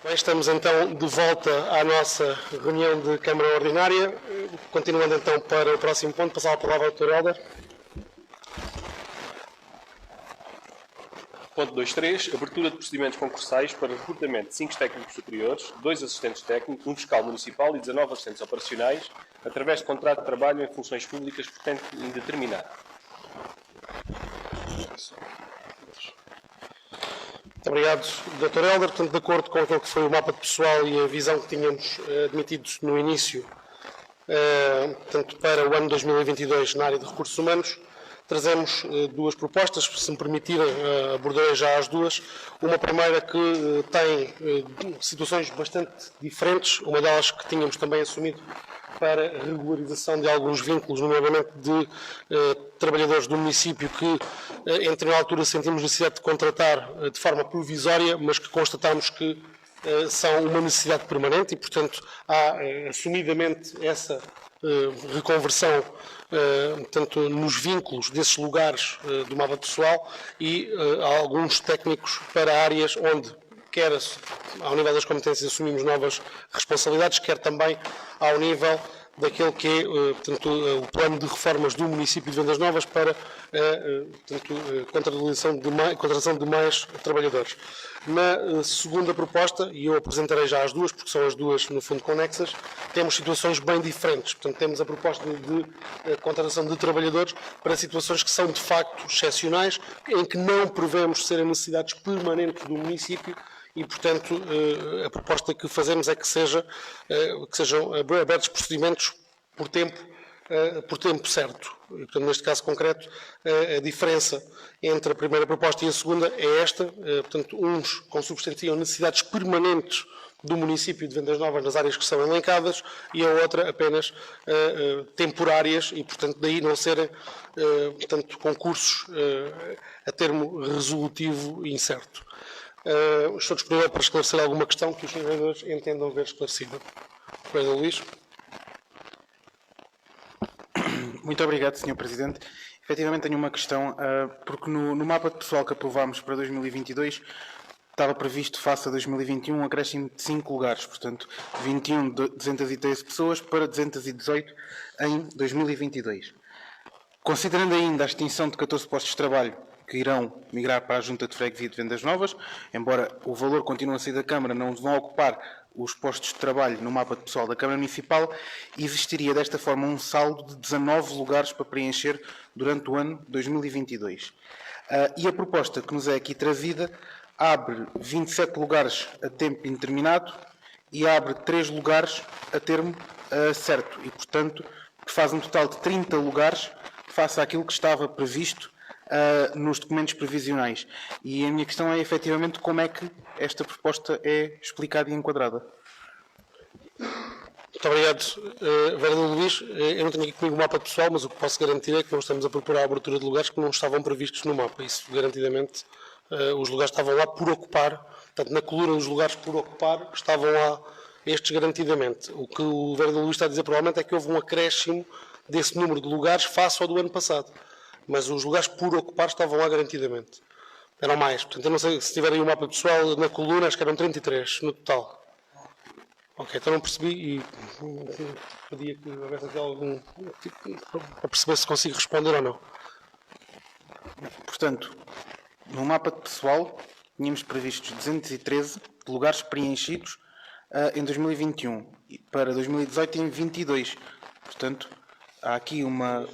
Bem, estamos então de volta à nossa reunião de Câmara Ordinária. Continuando então para o próximo ponto, passar a palavra ao Dr. Helder. Ponto 2.3. Abertura de procedimentos concursais para recrutamento de 5 técnicos superiores, 2 assistentes técnicos, 1 fiscal municipal e 19 assistentes operacionais, através de contrato de trabalho em funções públicas por tempo indeterminado. Muito obrigado, Dr. Helder. Portanto, de acordo com aquilo que foi o mapa de pessoal e a visão que tínhamos admitido no início, portanto, para o ano 2022 na área de recursos humanos, trazemos duas propostas, se me permitirem, abordarei já as duas. Uma primeira que tem situações bastante diferentes, uma delas que tínhamos também assumido para a regularização de alguns vínculos, nomeadamente de trabalhadores do município que, em determinada altura, sentimos necessidade de contratar de forma provisória, mas que constatamos que são uma necessidade permanente e, portanto, há assumidamente essa reconversão portanto, nos vínculos desses lugares do mapa pessoal e há alguns técnicos para áreas onde, quer ao nível das competências, assumimos novas responsabilidades, quer também ao nível daquele que é portanto, o plano de reformas do município de Vendas Novas para contratação de mais trabalhadores. Na segunda proposta, e eu apresentarei já as duas, porque são as duas, no fundo, conexas, temos situações bem diferentes. Portanto, temos a proposta de contratação de trabalhadores para situações que são, de facto, excepcionais, em que não prevemos serem necessidades permanentes do município, e, portanto, a proposta que fazemos é que sejam abertos procedimentos por tempo certo. E, portanto, neste caso concreto, a diferença entre a primeira proposta e a segunda é esta. Portanto, uns consubstanciam necessidades permanentes do município de Vendas Novas nas áreas que são elencadas e a outra apenas temporárias e, portanto, daí não serem portanto, concursos a termo resolutivo e incerto. Estou disponível para esclarecer alguma questão que os senhores entendam ver esclarecida. Colega Luís. Muito obrigado, Sr. Presidente. Efetivamente tenho uma questão, porque no mapa de pessoal que aprovámos para 2022 estava previsto, face a 2021, um acréscimo de 5 lugares, portanto, 21 de 213 pessoas para 218 em 2022. Considerando ainda a extinção de 14 postos de trabalho que irão migrar para a Junta de Freguesia de Vendas Novas, embora o valor continue a sair da Câmara, não vão ocupar os postos de trabalho no mapa de pessoal da Câmara Municipal, existiria desta forma um saldo de 19 lugares para preencher durante o ano 2022. E a proposta que nos é aqui trazida abre 27 lugares a tempo indeterminado e abre 3 lugares a termo certo e, portanto, faz um total de 30 lugares face àquilo que estava previsto nos documentos previsionais. E a minha questão é, efetivamente, como é que esta proposta é explicada e enquadrada? Muito obrigado, vereador Luís. Eu não tenho aqui comigo o mapa pessoal, mas o que posso garantir é que nós estamos a procurar a abertura de lugares que não estavam previstos no mapa. Isso, garantidamente, os lugares estavam lá por ocupar, portanto, na coluna dos lugares por ocupar, estavam lá estes garantidamente. O que o vereador Luís está a dizer, provavelmente, é que houve um acréscimo desse número de lugares face ao do ano passado. Mas os lugares por ocupar estavam lá garantidamente. Eram mais. Portanto, eu não sei se tiverem o mapa pessoal na coluna, acho que eram 33 no total. Ok, então não percebi e pedia que houvesse aqui algum para perceber se consigo responder ou não. Portanto, no mapa de pessoal, tínhamos previstos 213 lugares preenchidos em 2021 e para 2018 em 22. Portanto, há aqui uma...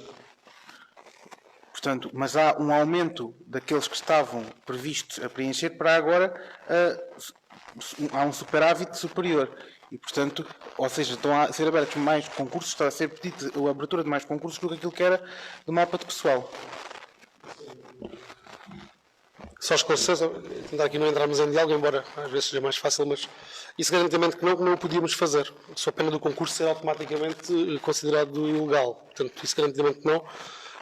Portanto, mas há um aumento daqueles que estavam previstos a preencher para agora há um superávit superior. E, portanto, ou seja, estão a ser abertos mais concursos, está a ser pedido a abertura de mais concursos do que aquilo que era do mapa de pessoal. Só esclarecer, tentar aqui não entrarmos em diálogo, embora às vezes seja mais fácil, mas isso garantidamente que não o podíamos fazer. Só a pena do concurso ser automaticamente considerado ilegal. Portanto, isso garantidamente não.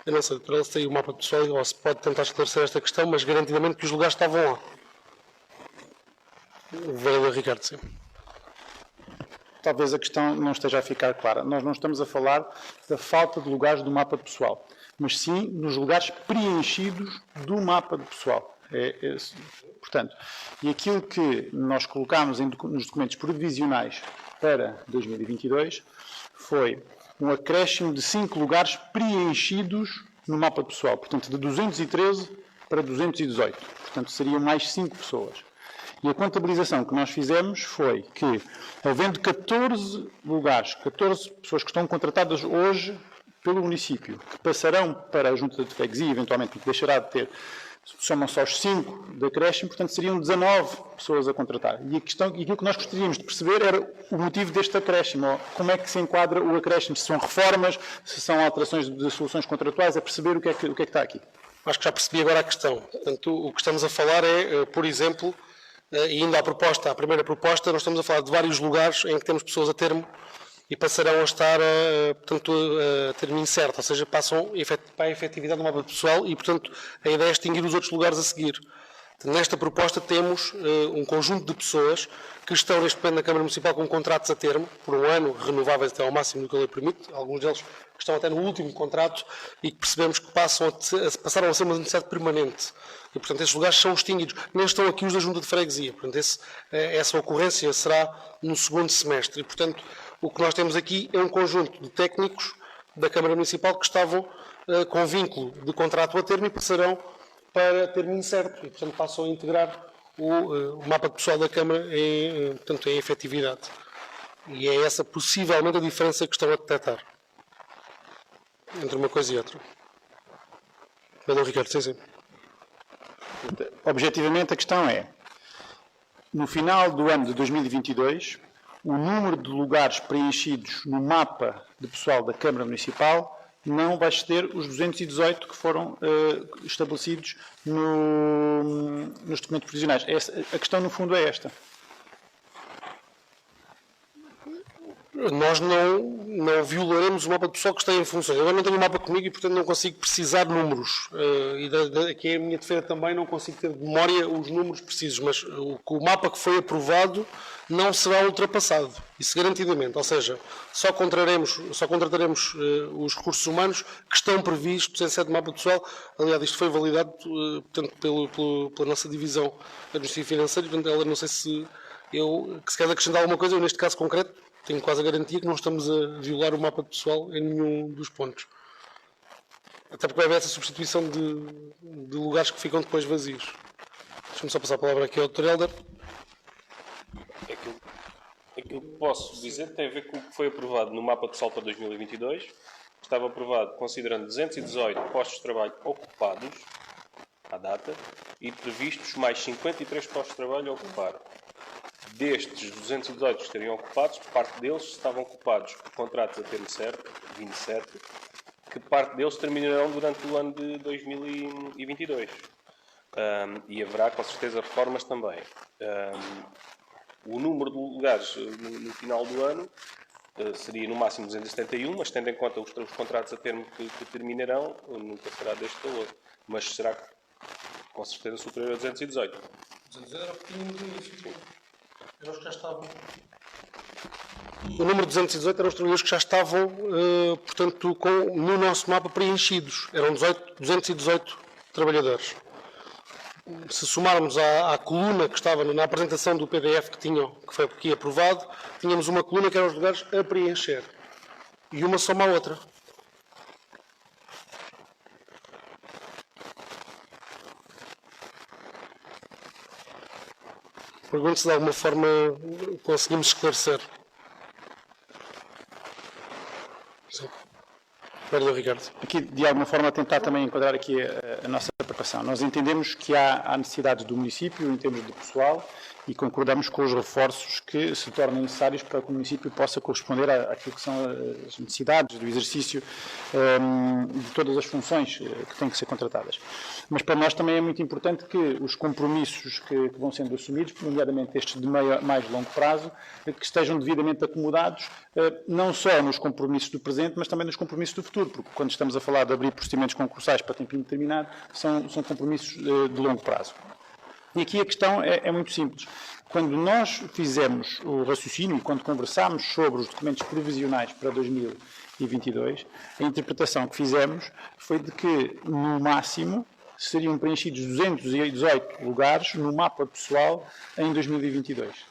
Eu não sei, para se tem o mapa pessoal, ou se pode tentar esclarecer esta questão, mas garantidamente que os lugares estavam lá. O vereador Ricardo, sim. Talvez a questão não esteja a ficar clara. Nós não estamos a falar da falta de lugares do mapa pessoal, mas sim nos lugares preenchidos do mapa de pessoal. Portanto, e aquilo que nós colocámos nos documentos provisionais para 2022 foi um acréscimo de 5 lugares preenchidos no mapa pessoal, portanto, de 213 para 218. Portanto, seriam mais 5 pessoas. E a contabilização que nós fizemos foi que, havendo 14 lugares, 14 pessoas que estão contratadas hoje pelo município, que passarão para a Junta de Freguesia, eventualmente, porque deixará de ter, chamam-se aos 5 de acréscimo, portanto, seriam 19 pessoas a contratar. E aquilo que nós gostaríamos de perceber era o motivo deste acréscimo, ou como é que se enquadra o acréscimo, se são reformas, se são alterações de soluções contratuais, a perceber o que é que está aqui. Acho que já percebi agora a questão. Portanto, o que estamos a falar é, por exemplo, e indo à primeira proposta, nós estamos a falar de vários lugares em que temos pessoas a termo e passarão a estar, portanto, a termo incerto, ou seja, passam para a efetividade do mapa pessoal e, portanto, a ideia é extinguir os outros lugares a seguir. Nesta proposta temos um conjunto de pessoas que estão neste momento na Câmara Municipal com contratos a termo, por um ano, renováveis até ao máximo do que a lei permite, alguns deles que estão até no último contrato e que percebemos que passaram a ser uma necessidade permanente. E, portanto, esses lugares são extinguidos. Nem estão aqui os da Junta de Freguesia. Portanto, essa ocorrência será no segundo semestre. E, portanto, o que nós temos aqui é um conjunto de técnicos da Câmara Municipal que estavam com vínculo de contrato a termo e passarão para termo incerto. E, portanto, passam a integrar o mapa pessoal da Câmara portanto, em efetividade. E é essa, possivelmente, a diferença que estão a detectar entre uma coisa e outra. Pedro Ricardo, sim. Objetivamente, a questão é, no final do ano de 2022, o número de lugares preenchidos no mapa de pessoal da Câmara Municipal não vai exceder os 218 que foram estabelecidos nos documentos provisionais. A questão, no fundo, é esta. Nós não violaremos o mapa pessoal que está em funções. Eu agora não tenho o mapa comigo e, portanto, não consigo precisar números. Aqui é a minha defesa também, não consigo ter de memória os números precisos, mas o mapa que foi aprovado não será ultrapassado. Isso garantidamente. Ou seja, só contrataremos os recursos humanos que estão previstos em sede mapa pessoal. Aliás, isto foi validado, portanto, pela nossa divisão administrativa e financeira. Portanto, ela, não sei se quer acrescentar alguma coisa, eu neste caso concreto, tenho quase a garantia que não estamos a violar o mapa pessoal em nenhum dos pontos. Até porque vai haver essa substituição de lugares que ficam depois vazios. Deixa-me só passar a palavra aqui ao Dr. Helder. Aquilo que posso dizer tem a ver com o que foi aprovado no mapa pessoal para 2022. Estava aprovado considerando 218 postos de trabalho ocupados, à data, e previstos mais 53 postos de trabalho a ocupar. Destes 218 que estariam ocupados, parte deles estavam ocupados por contratos a termo certo, 27, que parte deles terminarão durante o ano de 2022. E haverá, com certeza, reformas também. O número de lugares no final do ano seria no máximo 271, mas tendo em conta os contratos a termo que terminarão, nunca será deste valor. Mas será, com certeza, superior a 218. 218 era o que tínhamos no início. Eram os que já estavam. O número 218 eram os trabalhadores que já estavam, portanto, no nosso mapa preenchidos. Eram 218 trabalhadores. Se somarmos à coluna que estava na apresentação do PDF que foi aqui aprovado, tínhamos uma coluna que eram os lugares a preencher. E uma soma a outra. Pergunto se de alguma forma conseguimos esclarecer. Sim. Vereador Ricardo. Aqui, de alguma forma, tentar também enquadrar aqui a nossa preocupação. Nós entendemos que há necessidades do município em termos de pessoal e concordamos com os reforços que se tornam necessários para que o município possa corresponder àquilo que são as necessidades do exercício de todas as funções que têm que ser contratadas. Mas para nós também é muito importante que os compromissos que vão sendo assumidos, nomeadamente estes de mais longo prazo, que estejam devidamente acomodados, não só nos compromissos do presente, mas também nos compromissos do futuro, porque quando estamos a falar de abrir procedimentos concursais para tempo indeterminado, são compromissos de longo prazo. E aqui a questão é muito simples. Quando nós fizemos o raciocínio e quando conversámos sobre os documentos provisionais para 2022, a interpretação que fizemos foi de que, no máximo, seriam preenchidos 218 lugares no mapa pessoal em 2022.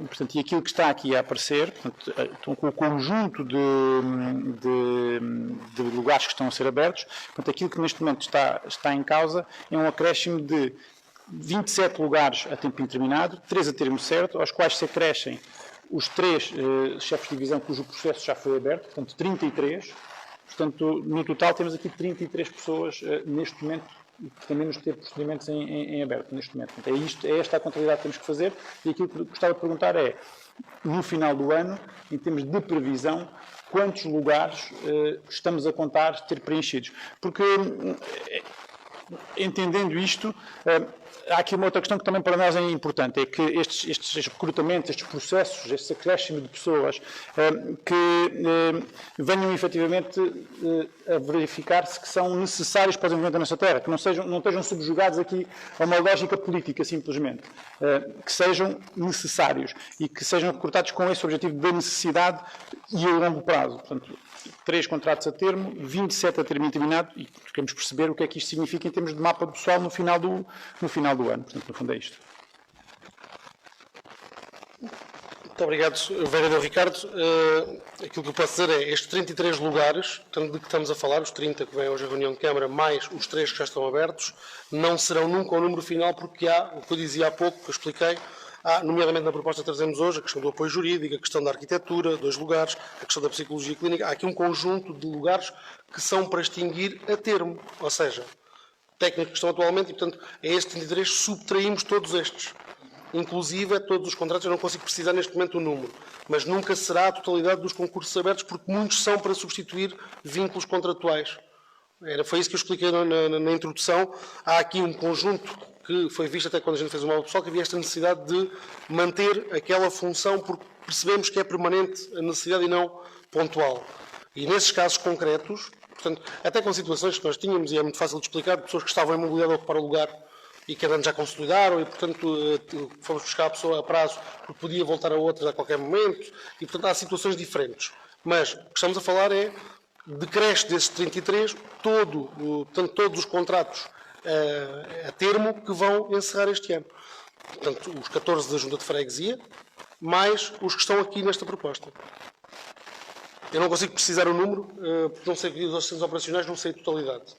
Portanto, e aquilo que está aqui a aparecer, portanto, com o conjunto de lugares que estão a ser abertos, portanto, aquilo que neste momento está em causa é um acréscimo de 27 lugares a tempo indeterminado, 3 a termo certo, aos quais se acrescem os 3 chefes de divisão cujo processo já foi aberto, portanto 33. Portanto, no total temos aqui 33 pessoas neste momento que têm menos de ter procedimentos em aberto neste momento. Portanto, é esta a contabilidade que temos que fazer e aquilo que gostava de perguntar é, no final do ano, em termos de previsão, quantos lugares estamos a contar ter preenchidos? Porque, entendendo isto, há aqui uma outra questão que também para nós é importante, é que estes recrutamentos, estes processos, este acréscimo de pessoas que venham efetivamente a verificar-se que são necessários para o desenvolvimento da nossa terra, que não estejam subjugados aqui a uma lógica política, simplesmente, que sejam necessários e que sejam recrutados com esse objetivo da necessidade e a longo prazo. Portanto, 3 contratos a termo, 27 a termo indeterminado e queremos perceber o que é que isto significa em termos de mapa pessoal no final do ano. Portanto, no fundo é isto. Muito obrigado, vereador Ricardo. Aquilo que eu posso dizer é estes 33 lugares, tanto de que estamos a falar, os 30 que vêm hoje à reunião de Câmara, mais os 3 que já estão abertos, não serão nunca o número final porque há, o que eu dizia há pouco, que eu expliquei, nomeadamente na proposta que trazemos hoje, a questão do apoio jurídico, a questão da arquitetura, 2 lugares, a questão da psicologia clínica. Há aqui um conjunto de lugares que são para extinguir a termo, ou seja, técnicos que estão atualmente e, portanto, a estes 33 subtraímos todos estes. Inclusive, todos os contratos, eu não consigo precisar neste momento o número, mas nunca será a totalidade dos concursos abertos, porque muitos são para substituir vínculos contratuais. Foi isso que eu expliquei na introdução. Há aqui um conjunto que foi visto até quando a gente fez o mapa pessoal, que havia esta necessidade de manter aquela função, porque percebemos que é permanente a necessidade e não pontual. E nesses casos concretos, portanto, até com situações que nós tínhamos, e é muito fácil de explicar, de pessoas que estavam em mobilidade a ocupar o lugar e que já consolidaram e, portanto, fomos buscar a pessoa a prazo porque podia voltar a outras a qualquer momento e, portanto, há situações diferentes. Mas o que estamos a falar é decresce desses 33 portanto, todos os contratos a termo que vão encerrar este ano. Portanto, os 14 da Junta de Freguesia, mais os que estão aqui nesta proposta. Eu não consigo precisar o número, porque não sei os assistentes operacionais, não sei a totalidade.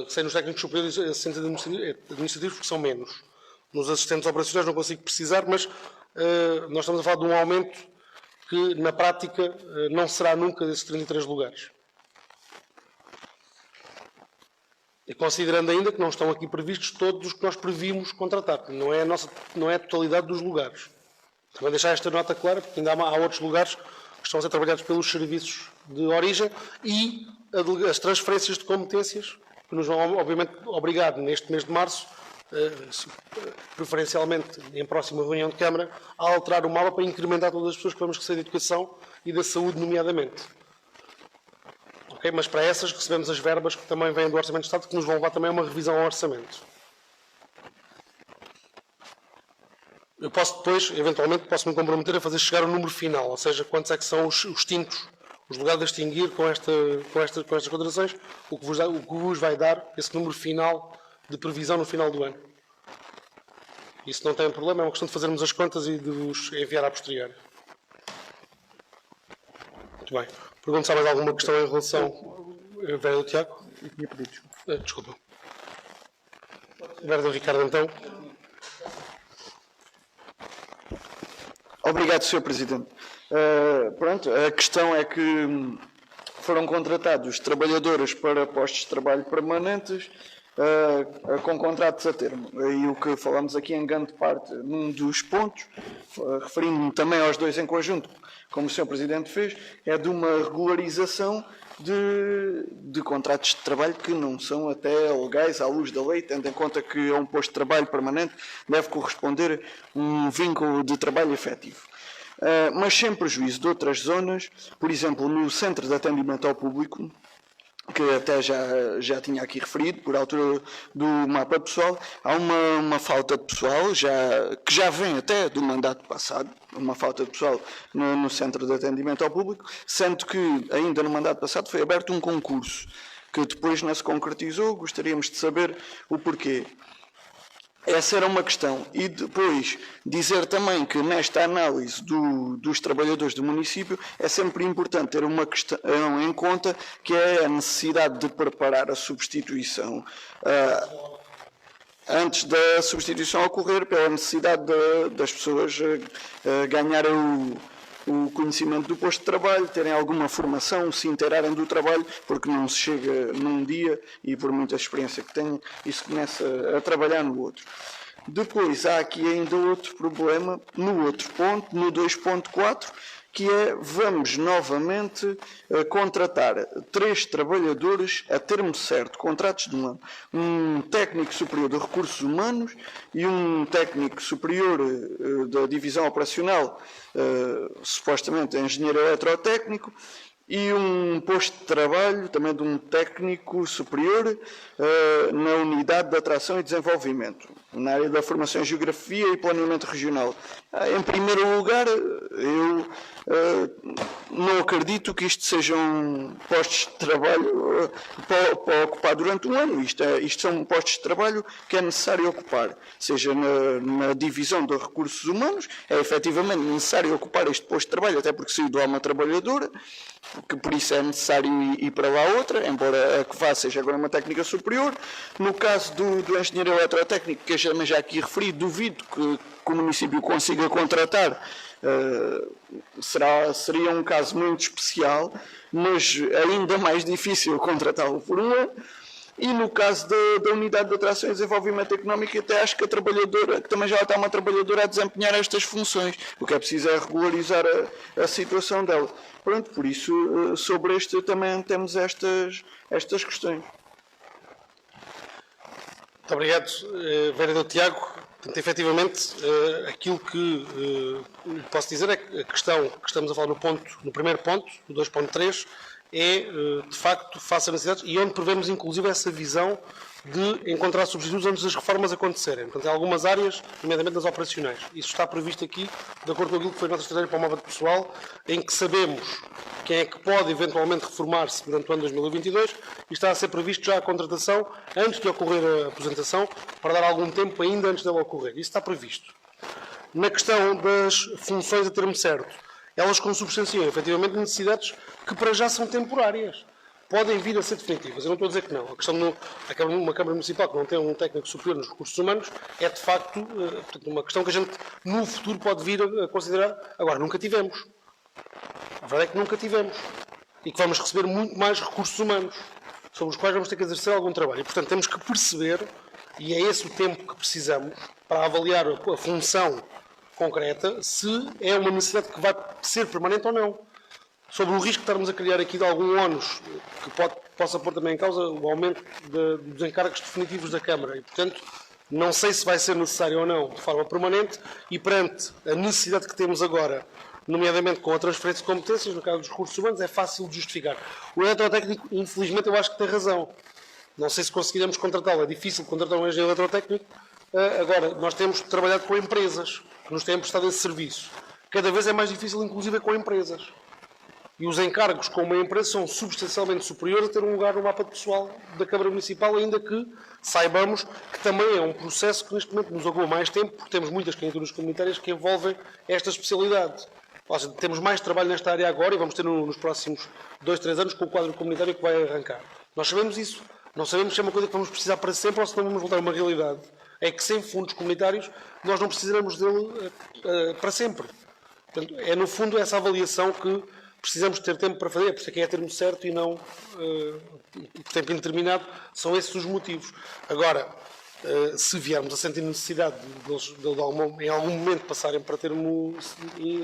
Sei nos técnicos superiores e assistentes administrativos, porque são menos. Nos assistentes operacionais não consigo precisar, mas nós estamos a falar de um aumento que, na prática, não será nunca desses 33 lugares. E considerando ainda que não estão aqui previstos todos os que nós previmos contratar. Não é a totalidade dos lugares. Também deixar esta nota clara, porque ainda há outros lugares que estão a ser trabalhados pelos serviços de origem e as transferências de competências que nos vão, obviamente, obrigar, neste mês de março, preferencialmente em próxima reunião de Câmara, a alterar o mapa para incrementar todas as pessoas que vamos receber da educação e da saúde, nomeadamente. Okay? Mas para essas recebemos as verbas que também vêm do Orçamento de Estado, que nos vão levar também a uma revisão ao orçamento. Eu posso depois, eventualmente, me comprometer a fazer chegar o número final, ou seja, quantos é que são os extintos, os lugares a extinguir com estas contratações, o que vos vai dar esse número final de previsão no final do ano. Isso não tem problema, é uma questão de fazermos as contas e de vos enviar à posteriori. Muito bem. Pergunto se há mais alguma questão em relação... Vereador Tiago? Eu tinha pedido desculpa. Desculpa. Vereador Ricardo, então. Obrigado, Sr. Presidente. Pronto, a questão é que foram contratados trabalhadores para postos de trabalho permanentes com contratos a termo. E o que falamos aqui em grande parte, num dos pontos, referindo-me também aos 2 em conjunto, como o Sr. Presidente fez, é de uma regularização de contratos de trabalho que não são até legais à luz da lei, tendo em conta que a um posto de trabalho permanente deve corresponder um vínculo de trabalho efetivo. Mas sem prejuízo de outras zonas, por exemplo, no Centro de Atendimento ao Público, que até já tinha aqui referido, por altura do mapa pessoal, há uma falta de pessoal, que já vem até do mandato passado, uma falta de pessoal no Centro de Atendimento ao Público, sendo que ainda no mandato passado foi aberto um concurso, que depois não se concretizou. Gostaríamos de saber o porquê. Essa era uma questão. E depois dizer também que nesta análise dos trabalhadores do município é sempre importante ter uma questão em conta, que é a necessidade de preparar a substituição antes da substituição ocorrer, pela necessidade das pessoas ganharem o conhecimento do posto de trabalho, terem alguma formação, se inteirarem do trabalho, porque não se chega num dia e por muita experiência que tenham, isso começa a trabalhar no outro. Depois há aqui ainda outro problema, no outro ponto, no 2.4, que é, vamos novamente contratar 3 trabalhadores a termo certo, contratos de um ano. Um técnico superior de recursos humanos e um técnico superior da divisão operacional, supostamente engenheiro eletrotécnico, e um posto de trabalho também de um técnico superior na unidade de atração e desenvolvimento, na área da formação em geografia e planeamento regional. Em primeiro lugar, eu não acredito que isto sejam postos de trabalho para ocupar durante um ano. Isto são postos de trabalho que é necessário ocupar, seja na divisão de recursos humanos, é efetivamente necessário ocupar este posto de trabalho, até porque saiu de lá uma trabalhadora, que por isso é necessário ir para lá outra, embora a que vá seja agora uma técnica superior. No caso do engenheiro eletrotécnico, que eu já aqui referi, duvido que o município consiga contratar, seria um caso muito especial, mas ainda mais difícil contratá-lo por um ano. E no caso da unidade de atração e desenvolvimento económico, até acho que a trabalhadora, que também já está uma trabalhadora a desempenhar estas funções. O que é preciso é regularizar a situação dela. Pronto, por isso, sobre este também temos estas questões. Muito obrigado, vereador Tiago. Portanto, efetivamente, aquilo que lhe posso dizer é que a questão que estamos a falar no primeiro ponto, no 2.3, é, de facto, face a necessidades e onde prevemos, inclusive, essa visão de encontrar substitutos antes das reformas acontecerem. Portanto, em algumas áreas, nomeadamente nas operacionais. Isso está previsto aqui, de acordo com aquilo que foi a nossa estratégia para o mapa de pessoal, em que sabemos quem é que pode eventualmente reformar-se durante o ano 2022 e está a ser previsto já a contratação antes de ocorrer a aposentação, para dar algum tempo ainda antes dela ocorrer. Isso está previsto. Na questão das funções a termo certo, elas consubstanciam efetivamente necessidades que para já são temporárias. Podem vir a ser definitivas. Eu não estou a dizer que não. A questão de uma Câmara Municipal que não tem um técnico superior nos recursos humanos é, de facto, uma questão que a gente, no futuro, pode vir a considerar. Agora, nunca tivemos. A verdade é que nunca tivemos. E que vamos receber muito mais recursos humanos, sobre os quais vamos ter que exercer algum trabalho. E, portanto, temos que perceber, e é esse o tempo que precisamos, para avaliar a função concreta, se é uma necessidade que vai ser permanente ou não. Sobre o risco de estarmos a criar aqui de algum ónus que possa pôr também em causa o aumento dos encargos definitivos da Câmara. E, portanto, não sei se vai ser necessário ou não de forma permanente e perante a necessidade que temos agora, nomeadamente com a transferência de competências, no caso dos recursos humanos, é fácil de justificar. O eletrotécnico, infelizmente, eu acho que tem razão. Não sei se conseguiremos contratá-lo. É difícil contratar um engenheiro eletrotécnico. Agora, nós temos trabalhado com empresas que nos têm prestado esse serviço. Cada vez é mais difícil, inclusive, com empresas. E os encargos com uma empresa são substancialmente superiores a ter um lugar no mapa de pessoal da Câmara Municipal, ainda que saibamos que também é um processo que neste momento nos ocupa mais tempo, porque temos muitas candidaturas comunitárias que envolvem esta especialidade. Ou seja, temos mais trabalho nesta área agora e vamos ter nos próximos 2, 3 anos com o quadro comunitário que vai arrancar. Nós sabemos isso. Não sabemos se é uma coisa que vamos precisar para sempre ou se não vamos voltar a uma realidade. É que sem fundos comunitários nós não precisaremos dele para sempre. Portanto, é no fundo essa avaliação que precisamos ter tempo para fazer, por isso é que é termo certo e não por tempo indeterminado, são esses os motivos. Agora, se viermos a sentir necessidade de em algum momento passarem para termo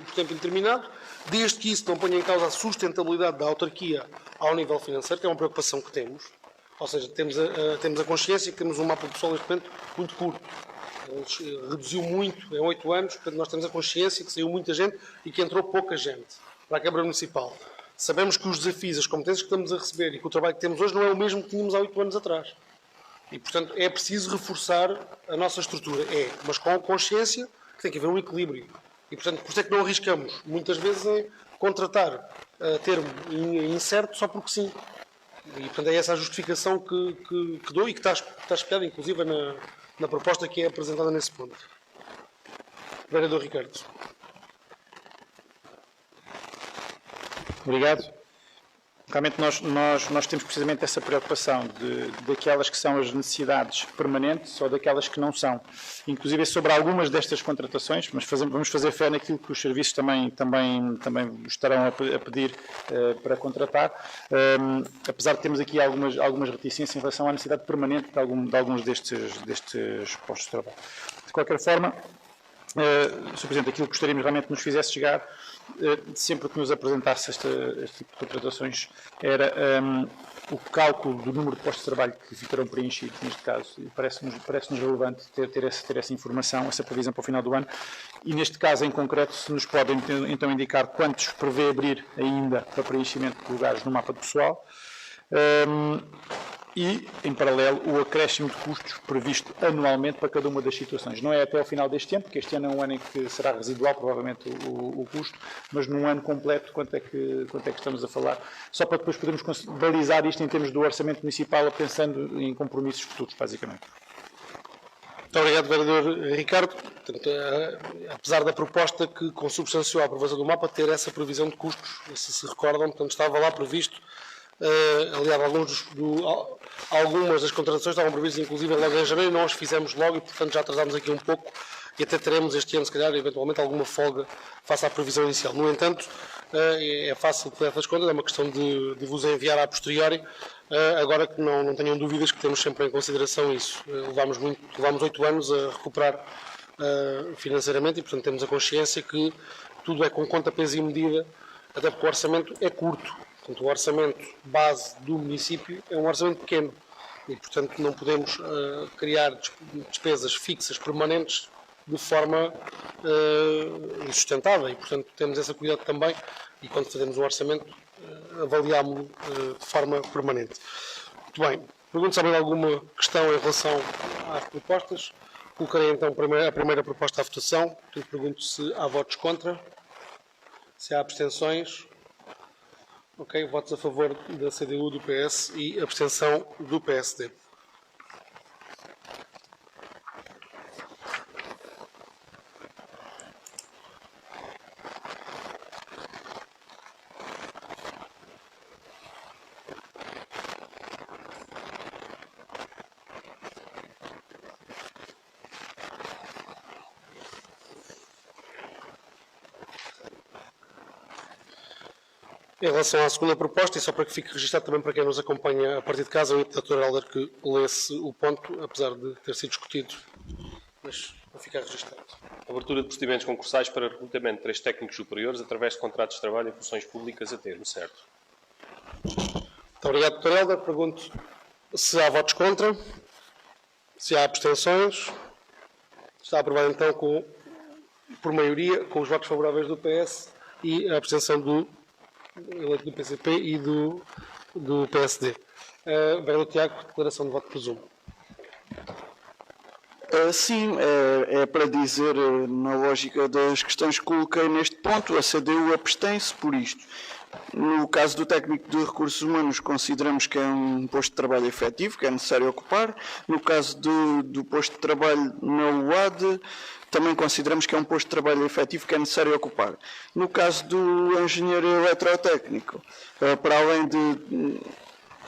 por tempo indeterminado, desde que isso não ponha em causa a sustentabilidade da autarquia ao nível financeiro, que é uma preocupação que temos, ou seja, temos a consciência que temos um mapa pessoal neste momento muito curto. Reduziu muito em 8 anos, portanto nós temos a consciência que saiu muita gente e que entrou pouca gente para a Câmara Municipal. Sabemos que os desafios, as competências que estamos a receber e que o trabalho que temos hoje não é o mesmo que tínhamos há 8 anos atrás. E, portanto, é preciso reforçar a nossa estrutura. Mas com consciência que tem que haver um equilíbrio. E, portanto, por isso é que não arriscamos, muitas vezes, em contratar a termo incerto só porque sim. E, portanto, é essa a justificação que dou e que está espelhada, inclusive, na proposta que é apresentada nesse ponto. Vereador Ricardo. Obrigado. Realmente nós temos precisamente essa preocupação daquelas que são as necessidades permanentes ou daquelas que não são. Inclusive sobre algumas destas contratações, mas vamos fazer fé naquilo que os serviços também estarão a pedir para contratar, apesar de termos aqui algumas reticências em relação à necessidade permanente de alguns destes postos de trabalho. De qualquer forma, Sr. Presidente, aquilo que gostaríamos realmente que nos fizesse chegar, sempre que nos apresentasse este tipo de contratações, era o cálculo do número de postos de trabalho que ficarão preenchidos, neste caso, e parece-nos relevante ter essa informação, essa previsão para o final do ano, e neste caso em concreto, se nos podem então indicar quantos prevê abrir ainda para preenchimento de lugares no mapa de pessoal, e, em paralelo, o acréscimo de custos previsto anualmente para cada uma das situações. Não é até ao final deste ano, porque este ano é um ano em que será residual, provavelmente, o custo, mas num ano completo, quanto é que estamos a falar? Só para depois podermos balizar isto em termos do orçamento municipal, pensando em compromissos futuros, basicamente. Muito obrigado, vereador Ricardo. Portanto, apesar da proposta que consubstanciou a aprovação do mapa, ter essa previsão de custos, se recordam, portanto, estava lá previsto. Aliás, algumas das contratações estavam previstas inclusive logo em janeiro, não as fizemos logo e, portanto, já atrasámos aqui um pouco e até teremos este ano, se calhar, eventualmente, alguma folga face à previsão inicial. No entanto, é fácil fazer essas contas, é uma questão de vos enviar a posteriori, agora que não tenham dúvidas que temos sempre em consideração isso. Levámos 8 anos a recuperar financeiramente e, portanto, temos a consciência que tudo é com conta, peso e medida, até porque o orçamento é curto. Portanto, o orçamento base do município é um orçamento pequeno e, portanto, não podemos criar despesas fixas, permanentes, de forma insustentável. E, portanto, temos esse cuidado também e, quando fazemos um orçamento, avaliámo-lo de forma permanente. Muito bem. Pergunto se há alguma questão em relação às propostas. Colocarei, então, a primeira proposta à votação. Portanto, pergunto se há votos contra, se há abstenções. Ok, votos a favor da CDU, do PS e abstenção do PSD. Em relação à segunda proposta, e só para que fique registado também para quem nos acompanha a partir de casa, eu pedi ao Dr. Helder que lesse o ponto, apesar de ter sido discutido, mas para ficar registado. Abertura de procedimentos concursais para recrutamento de 3 técnicos superiores através de contratos de trabalho em funções públicas a termo, certo? Muito obrigado, Dr. Helder. Pergunto se há votos contra, se há abstenções. Está aprovado então por maioria, com os votos favoráveis do PS e a abstenção do eleito do PCP e do PSD. Vereador Tiago, declaração de voto, presumo. Sim, é para dizer, na lógica das questões que coloquei neste ponto, a CDU abstém-se por isto. No caso do técnico de recursos humanos, consideramos que é um posto de trabalho efetivo, que é necessário ocupar. No caso do posto de trabalho na UAD, também consideramos que é um posto de trabalho efetivo que é necessário ocupar. No caso do engenheiro eletrotécnico, para além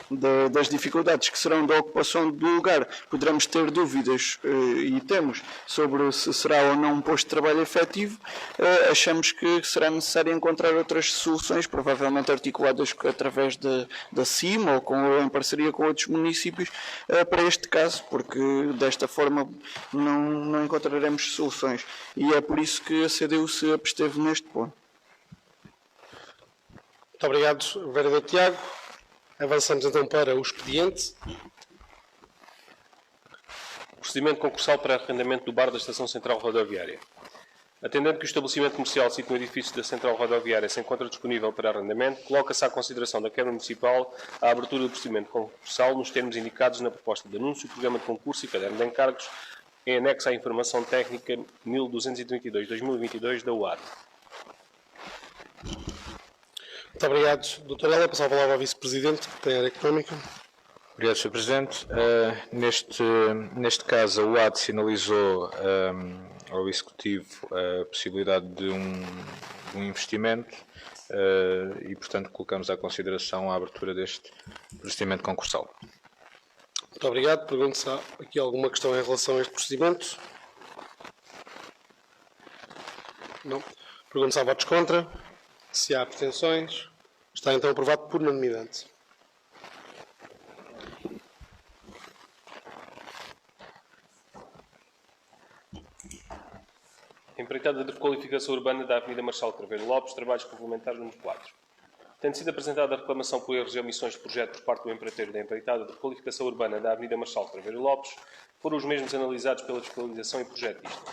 das dificuldades que serão da ocupação do lugar, poderemos ter dúvidas, e temos, sobre se será ou não um posto de trabalho efetivo. Achamos que será necessário encontrar outras soluções, provavelmente articuladas através da CIM ou em parceria com outros municípios, para este caso, porque desta forma não encontraremos soluções. E é por isso que a CDU se absteve neste ponto. Muito obrigado, vereador Tiago. Avançamos então para o expediente. Procedimento concursal para arrendamento do bar da Estação Central Rodoviária. Atendendo que o estabelecimento comercial situado no edifício da Central Rodoviária se encontra disponível para arrendamento, coloca-se à consideração da Câmara Municipal a abertura do procedimento concursal nos termos indicados na proposta de anúncio, programa de concurso e caderno de encargos, em anexo à informação técnica 1232/2022 da UAD. Muito obrigado, Dr. Helder. Passar a palavra ao Vice-Presidente, que tem a área económica. Obrigado, Sr. Presidente. Neste caso, a UAD sinalizou ao Executivo a possibilidade de um investimento e, portanto, colocamos à consideração a abertura deste procedimento concursal. Muito obrigado. Pergunto se há aqui alguma questão em relação a este procedimento. Não. Pergunto se há votos contra. Se há abstenções. Está então aprovado por unanimidade. Empreitada de requalificação urbana da Avenida Marçal Carveiro Lopes, trabalhos complementares número 4. Tendo sido apresentada a reclamação por erros e omissões de projeto por parte do empreiteiro da empreitada de requalificação urbana da Avenida Marçal Carveiro Lopes, foram os mesmos analisados pela fiscalização e projetista.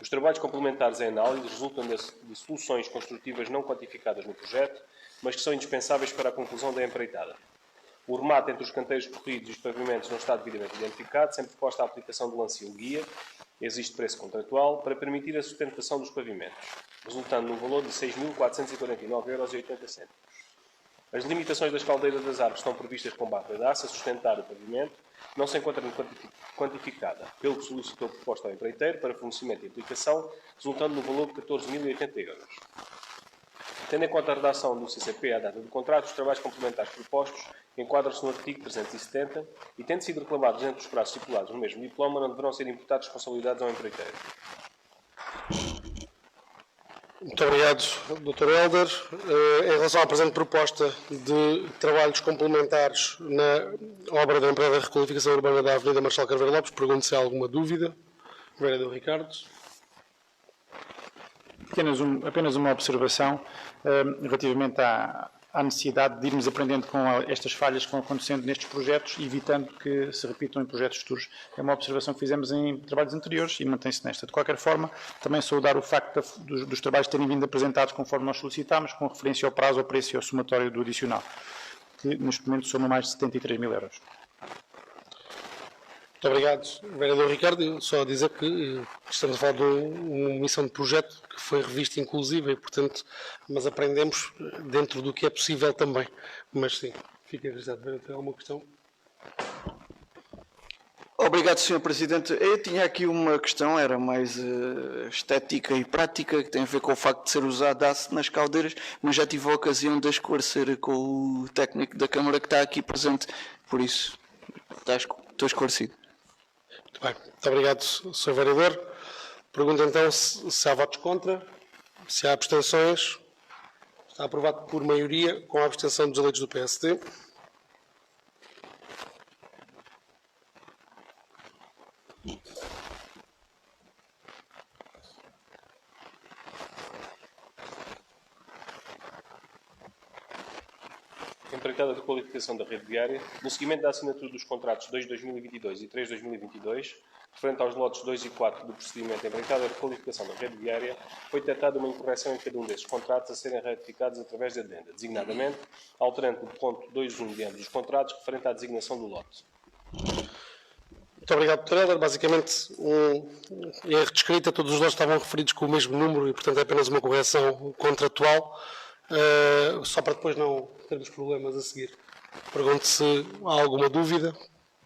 Os trabalhos complementares em análise resultam de soluções construtivas não quantificadas no projeto, mas que são indispensáveis para a conclusão da empreitada. O remate entre os canteiros corridos e os pavimentos não está devidamente identificado, sem proposta a aplicação do lance guia. Existe preço contratual para permitir a sustentação dos pavimentos, resultando num valor de 6.449,80 €. As limitações das caldeiras das árvores estão previstas com barra de aço a sustentar o pavimento, não se encontra quantificada, pelo que solicitou proposta ao empreiteiro para fornecimento e aplicação, resultando no valor de 14.080 €. Tendo em conta a redação do CCP à data do contrato, os trabalhos complementares propostos enquadram-se no artigo 370 e, tendo sido reclamados dentro dos prazos estipulados no mesmo diploma, não deverão ser imputadas responsabilidades ao empreiteiro. Muito obrigado, Dr. Helder. Em relação à presente proposta de trabalhos complementares na obra da empreitada de requalificação urbana da Avenida Marçal Carveiro Lopes, pergunto se há alguma dúvida. Vereador Ricardo. Apenas uma observação relativamente à necessidade de irmos aprendendo com estas falhas que vão acontecendo nestes projetos e evitando que se repitam em projetos futuros. É uma observação que fizemos em trabalhos anteriores e mantém-se nesta. De qualquer forma, também saudar o facto dos trabalhos terem vindo apresentados conforme nós solicitámos, com referência ao prazo, ao preço e ao somatório do adicional, que neste momento soma mais de 73 mil euros. Muito obrigado, Vereador Ricardo. Só a dizer que estamos a falar de uma missão de projeto que foi revista inclusiva e, portanto, mas aprendemos dentro do que é possível também. Mas sim, fica registrado. Vereador, tem alguma questão? Obrigado, Sr. Presidente. Eu tinha aqui uma questão, era mais estética e prática, que tem a ver com o facto de ser usado aço nas caldeiras, mas já tive a ocasião de esclarecer com o técnico da Câmara que está aqui presente, por isso estou esclarecido. Muito bem. Muito obrigado, Sr. Vereador. Pergunto então se há votos contra, se há abstenções. Está aprovado por maioria, com a abstenção dos eleitos do PSD. Empreitada de qualificação da rede viária, no seguimento da assinatura dos contratos 2/2022 e 3/2022, referente aos lotes 2 e 4 do procedimento empreitada de qualificação da rede viária, foi detectada uma incorreção em cada um desses contratos a serem retificados através de adenda, designadamente, alterando o ponto 2.1 de ambos dos contratos referente à designação do lote. Muito obrigado, Dr. Helder. Basicamente, erro de escrita, todos os lotes estavam referidos com o mesmo número e, portanto, é apenas uma correção contratual, só para depois não termos problemas a seguir. Pergunto se há alguma dúvida,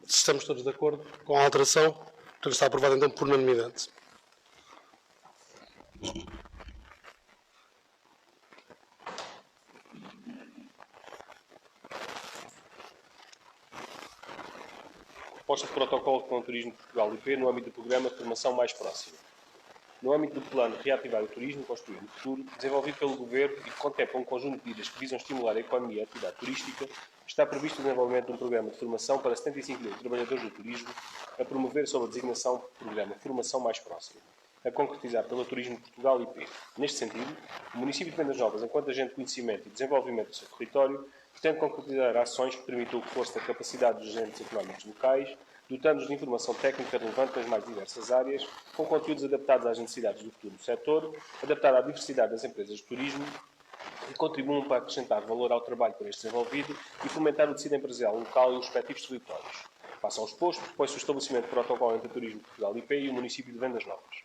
se estamos todos de acordo com a alteração. Portanto, está aprovado então por unanimidade. Proposta de protocolo com o Turismo de Portugal IP no âmbito do programa de formação mais próxima. No âmbito do plano Reativar o Turismo, Construir o Futuro, desenvolvido pelo Governo e que contempla um conjunto de medidas que visam estimular a economia e a atividade turística, está previsto o desenvolvimento de um programa de formação para 75 mil trabalhadores do turismo, a promover sob a designação Programa Formação Mais Próxima, a concretizar pela Turismo de Portugal IP. Neste sentido, o município de Vendas Novas, enquanto agente de conhecimento e desenvolvimento do seu território, pretende concretizar ações que permitam o reforço da capacidade dos agentes económicos locais, dotando-os de informação técnica relevante nas mais diversas áreas, com conteúdos adaptados às necessidades do futuro do setor, adaptado à diversidade das empresas de turismo, que contribuam para acrescentar valor ao trabalho por este desenvolvido e fomentar o tecido empresarial local e os respectivos territórios. Face ao exposto, propõe-se o estabelecimento de protocolo entre o Turismo de Portugal IP e o município de Vendas Novas.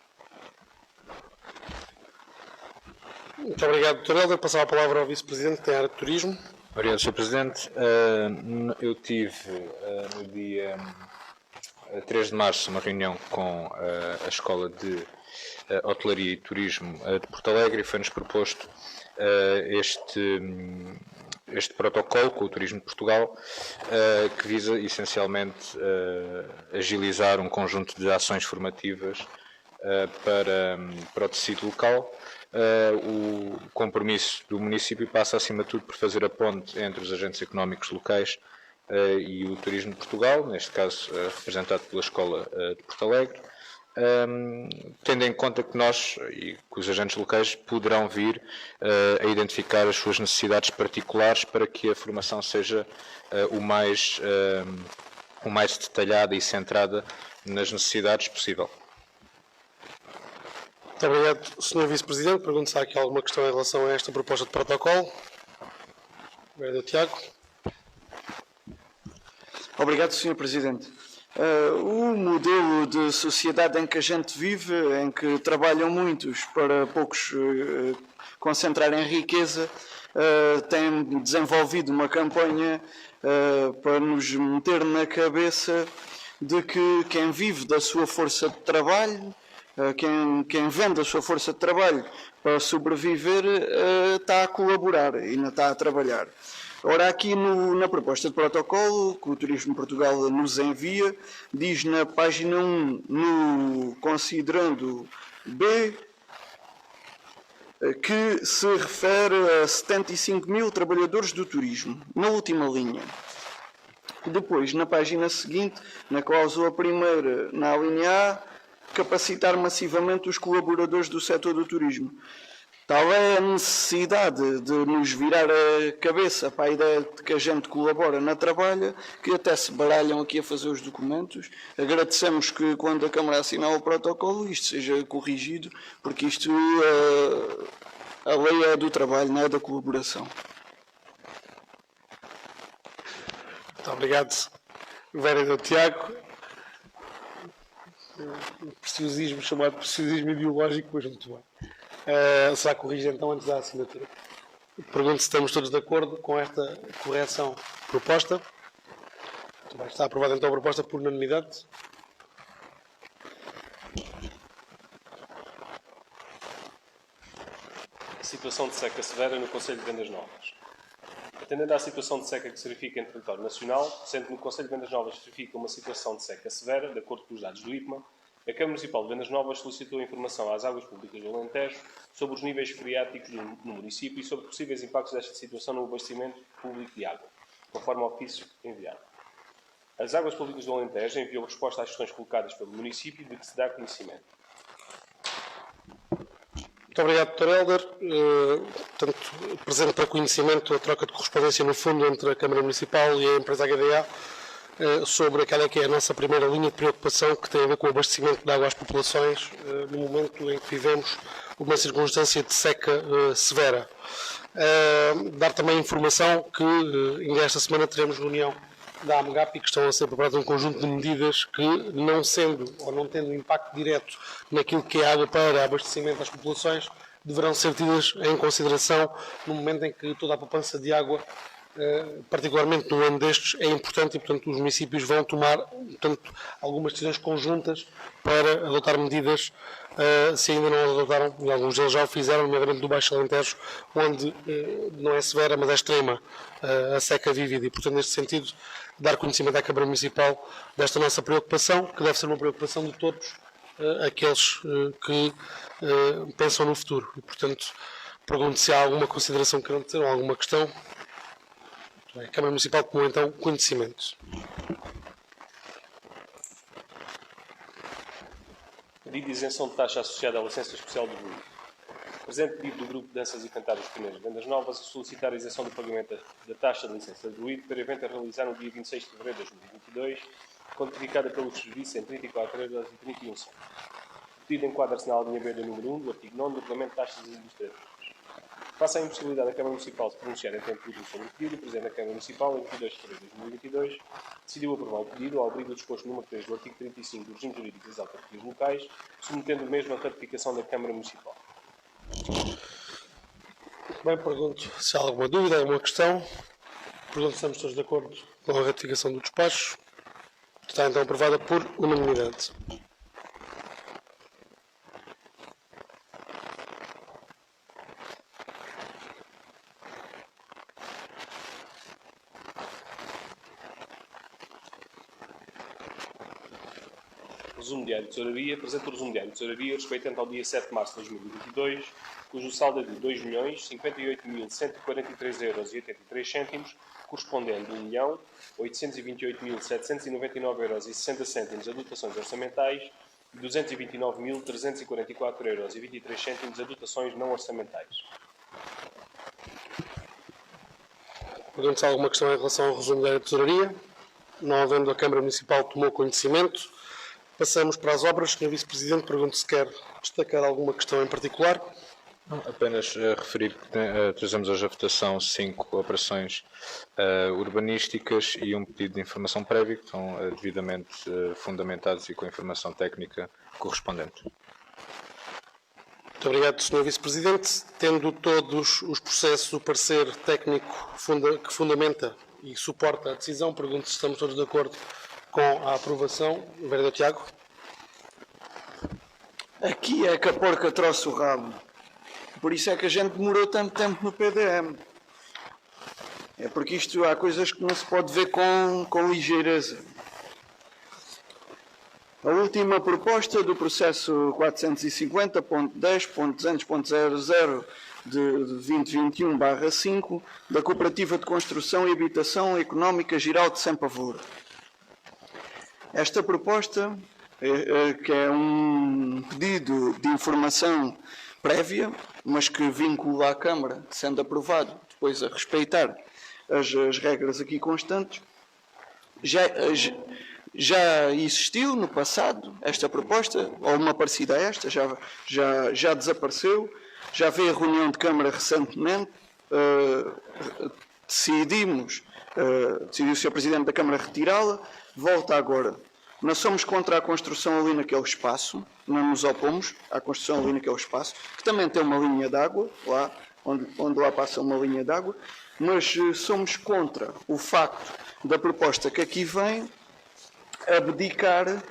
Muito obrigado, Dr. Helder. Passar a palavra ao Vice-Presidente da área de Turismo. Obrigado, Sr. Presidente. Eu tive no dia 3 de março uma reunião com a Escola de Hotelaria e Turismo de Porto Alegre e foi-nos proposto este protocolo com o Turismo de Portugal, que visa essencialmente agilizar um conjunto de ações formativas para o tecido local. O compromisso do município passa, acima de tudo, por fazer a ponte entre os agentes económicos locais e o Turismo de Portugal, neste caso representado pela Escola de Porto Alegre, tendo em conta que nós e que os agentes locais poderão vir a identificar as suas necessidades particulares para que a formação seja o mais detalhada e centrada nas necessidades possível. Muito obrigado, Sr. Vice-Presidente. Pergunto se há aqui alguma questão em relação a esta proposta de protocolo. Vereador Tiago. Obrigado, Sr. Presidente. O modelo de sociedade em que a gente vive, em que trabalham muitos para poucos concentrarem riqueza, tem desenvolvido uma campanha para nos meter na cabeça de que quem vive da sua força de trabalho, quem vende a sua força de trabalho para sobreviver, está a colaborar e não está a trabalhar. Ora, aqui na proposta de protocolo que o Turismo de Portugal nos envia, diz na página 1, no considerando B, que se refere a 75 mil trabalhadores do turismo, na última linha. Depois, na página seguinte, na cláusula primeira, na linha A, capacitar massivamente os colaboradores do setor do turismo. Tal é a necessidade de nos virar a cabeça para a ideia de que a gente colabora na trabalha, que até se baralham aqui a fazer os documentos. Agradecemos que, quando a Câmara assinar o protocolo, isto seja corrigido, porque isto, a lei é do trabalho, não é da colaboração. Muito obrigado, Vereador Tiago. Preciosismo, chamado preciosismo ideológico, mas muito bem. Será corrigido então antes da assinatura? Pergunto se estamos todos de acordo com esta correção proposta. Muito bem, está aprovada então a proposta por unanimidade. Situação de seca severa no Conselho de Vendas Novas. Atendendo à situação de seca que se verifica em território nacional, sendo que no Conselho de Vendas Novas se verifica uma situação de seca severa, de acordo com os dados do IPMA, a Câmara Municipal de Vendas Novas solicitou informação às Águas Públicas do Alentejo sobre os níveis freáticos no município e sobre possíveis impactos desta situação no abastecimento público de água, conforme ao ofício enviado. As Águas Públicas do Alentejo enviou resposta às questões colocadas pelo município de que se dá conhecimento. Muito obrigado, Dr. Helder. Portanto, presente para conhecimento a troca de correspondência no fundo entre a Câmara Municipal e a empresa HDA sobre aquela que é a nossa primeira linha de preocupação, que tem a ver com o abastecimento de água às populações no momento em que vivemos uma circunstância de seca severa. Dar também informação que ainda esta semana teremos reunião da AMGAP e que estão a ser preparadas um conjunto de medidas que, não sendo ou não tendo impacto direto naquilo que é água para abastecimento às populações, deverão ser tidas em consideração no momento em que toda a poupança de água, particularmente num ano destes, é importante e, portanto, os municípios vão tomar, portanto, algumas decisões conjuntas para adotar medidas, se ainda não adotaram, e alguns deles já o fizeram, nomeadamente do Baixo Alentejo, onde não é severa, mas é extrema a seca vívida e, portanto, neste sentido, dar conhecimento à Câmara Municipal desta nossa preocupação, que deve ser uma preocupação de todos aqueles que pensam no futuro. E, portanto, pergunto se há alguma consideração que queiram dizer ou alguma questão. A Câmara Municipal tomou então conhecimento. Pedido de isenção de taxa associada à licença especial do grupo. Presente pedido do Grupo de Danças e Cantares Pioneiros de Vendas Novas a solicitar a isenção do pagamento da taxa de licença do IRU para evento a realizar no dia 26 de fevereiro de 2022, quantificada pelo serviço em 34,31 €. O pedido enquadra-se na linha B do número 1 do artigo 9 do Regulamento de Taxas Administrativas. Face à impossibilidade da Câmara Municipal de se pronunciar em tempo útil sobre o pedido, o Presidente da Câmara Municipal, em 22 de fevereiro de 2022, decidiu aprovar o pedido ao abrigo do disposto número 3 do artigo 35 do regime jurídico das autarquias locais, submetendo o mesmo à ratificação da Câmara Municipal. Bem, pergunto se há alguma dúvida, alguma questão. Pergunto se estamos todos de acordo com a ratificação do despacho. Está então aprovada por unanimidade. Resumo diário de tesouraria. Apresento o resumo diário de tesouraria respeitante ao dia 7 de março de 2022, cujo saldo é de 2.058.143,83 €, correspondendo a 1.828.799,60 € a dotações orçamentais e 229.344,23 € a dotações não orçamentais. Pergunto se há alguma questão em relação ao resumo da tesouraria. Não havendo, a Câmara Municipal tomou conhecimento. Passamos para as obras. Sr. Vice-Presidente, pergunto se quer destacar alguma questão em particular. Não, apenas referir que trazemos hoje à votação 5 operações urbanísticas e um pedido de informação prévia que estão devidamente fundamentados e com a informação técnica correspondente. Muito obrigado, Sr. Vice-Presidente. Tendo todos os processos, o parecer técnico que fundamenta e suporta a decisão, pergunto se estamos todos de acordo com a aprovação. Vereador Tiago. Aqui é que a porca trouxe o rabo. Por isso é que a gente demorou tanto tempo no PDM. É porque isto há coisas que não se pode ver com ligeireza. A última proposta do processo 450.10.200.00 de 2021/5 da Cooperativa de Construção e Habitação Económica Geral de Sempavor. Esta proposta, que é um pedido de informação prévia, mas que vincula a Câmara, sendo aprovado, depois a respeitar as regras aqui constantes, já existiu no passado esta proposta, ou uma parecida a esta, já desapareceu, já veio a reunião de Câmara recentemente, decidiu o Sr. Presidente da Câmara retirá-la, volta agora. Nós somos contra a construção ali naquele espaço, não nos opomos à construção ali naquele espaço, que também tem uma linha de água, lá, onde lá passa uma linha de água, mas somos contra o facto da proposta que aqui vem abdicar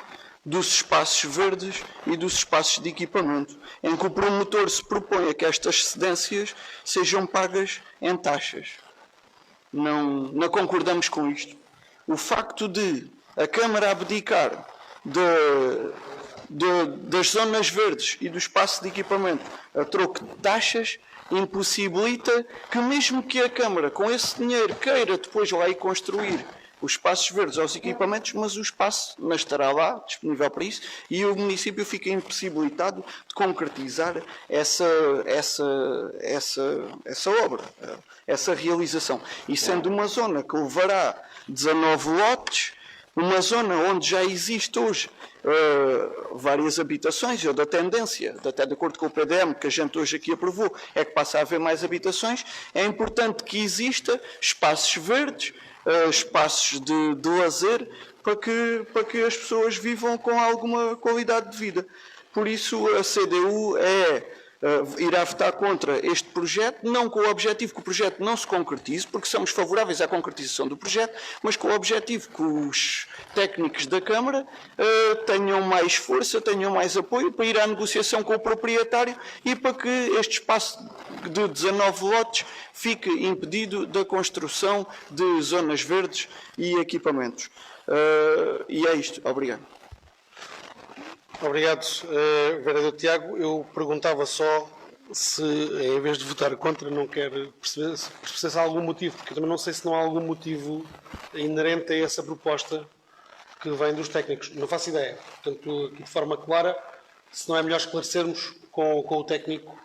dos espaços verdes e dos espaços de equipamento, em que o promotor se propõe a que estas cedências sejam pagas em taxas. Não concordamos com isto. O facto de a Câmara abdicar das zonas verdes e do espaço de equipamento a troco de taxas impossibilita que, mesmo que a Câmara com esse dinheiro queira depois lá ir construir os espaços verdes aos equipamentos, mas o espaço não estará lá disponível para isso e o município fica impossibilitado de concretizar essa obra, essa realização. E sendo uma zona que levará 19 lotes, uma zona onde já existe hoje várias habitações, ou da tendência, até de acordo com o PDM que a gente hoje aqui aprovou, é que passa a haver mais habitações, é importante que exista espaços verdes, espaços de lazer, para que as pessoas vivam com alguma qualidade de vida. Por isso a CDU irá votar contra este projeto, não com o objetivo que o projeto não se concretize, porque somos favoráveis à concretização do projeto, mas com o objetivo que os técnicos da Câmara tenham mais força, tenham mais apoio para ir à negociação com o proprietário e para que este espaço de 19 lotes fique impedido da construção de zonas verdes e equipamentos. E é isto. Obrigado. Obrigado, vereador Tiago. Eu perguntava só se, em vez de votar contra, não quer perceber se há algum motivo, porque eu também não sei se não há algum motivo inerente a essa proposta que vem dos técnicos. Não faço ideia. Portanto, aqui de forma clara, se não é melhor esclarecermos com o técnico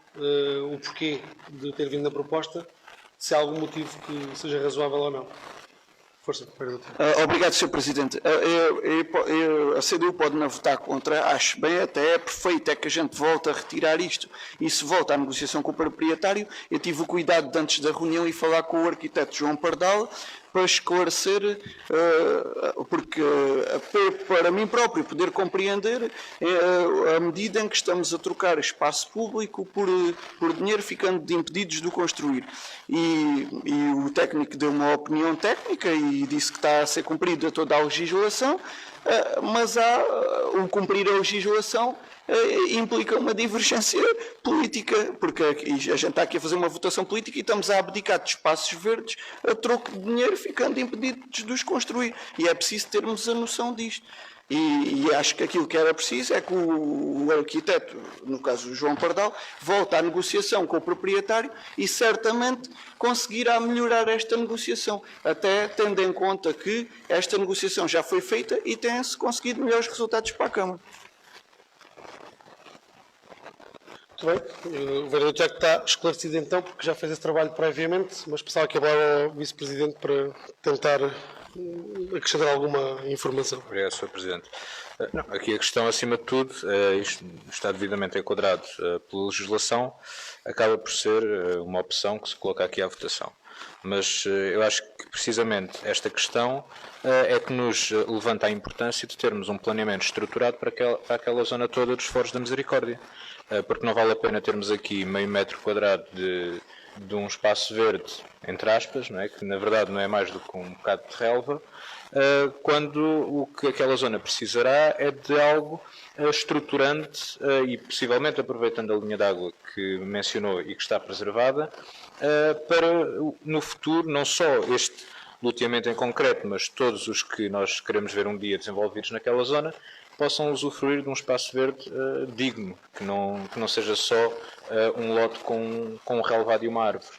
o porquê de ter vindo a proposta, se há algum motivo que seja razoável ou não. Força, vereador. Obrigado, Sr. Presidente. A CDU pode não votar contra, acho bem, até é perfeito, é que a gente volta a retirar isto e se volta à negociação com o proprietário. Eu tive o cuidado de, antes da reunião, ir falar com o arquiteto João Pardal para esclarecer, porque para mim próprio poder compreender a medida em que estamos a trocar espaço público por dinheiro, ficando impedidos de o construir. E o técnico deu uma opinião técnica e disse que está a ser cumprida toda a legislação, mas o cumprir a legislação implica uma divergência política, porque a gente está aqui a fazer uma votação política e estamos a abdicar de espaços verdes a troco de dinheiro, ficando impedidos de os construir. E é preciso termos a noção disto. E acho que aquilo que era preciso é que o arquiteto, no caso o João Pardal, volte à negociação com o proprietário e certamente conseguirá melhorar esta negociação, até tendo em conta que esta negociação já foi feita e tem-se conseguido melhores resultados para a Câmara. Muito bem. O vereador Tiago está esclarecido então, porque já fez esse trabalho previamente, mas pensava que agora o vice-presidente para tentar acrescentar alguma informação. Obrigado, Sr. Presidente. Não, aqui a questão, acima de tudo, isto está devidamente enquadrado pela legislação, acaba por ser uma opção que se coloca aqui à votação. Mas eu acho que precisamente esta questão é que nos levanta a importância de termos um planeamento estruturado para aquela zona toda dos Foros da Misericórdia. Porque não vale a pena termos aqui meio metro quadrado de um espaço verde, entre aspas, não é? Que na verdade não é mais do que um bocado de relva, quando o que aquela zona precisará é de algo estruturante e possivelmente aproveitando a linha de água que mencionou e que está preservada, para no futuro não só este loteamento em concreto, mas todos os que nós queremos ver um dia desenvolvidos naquela zona, possam usufruir de um espaço verde digno, que não seja só um lote com um relevado e uma árvore.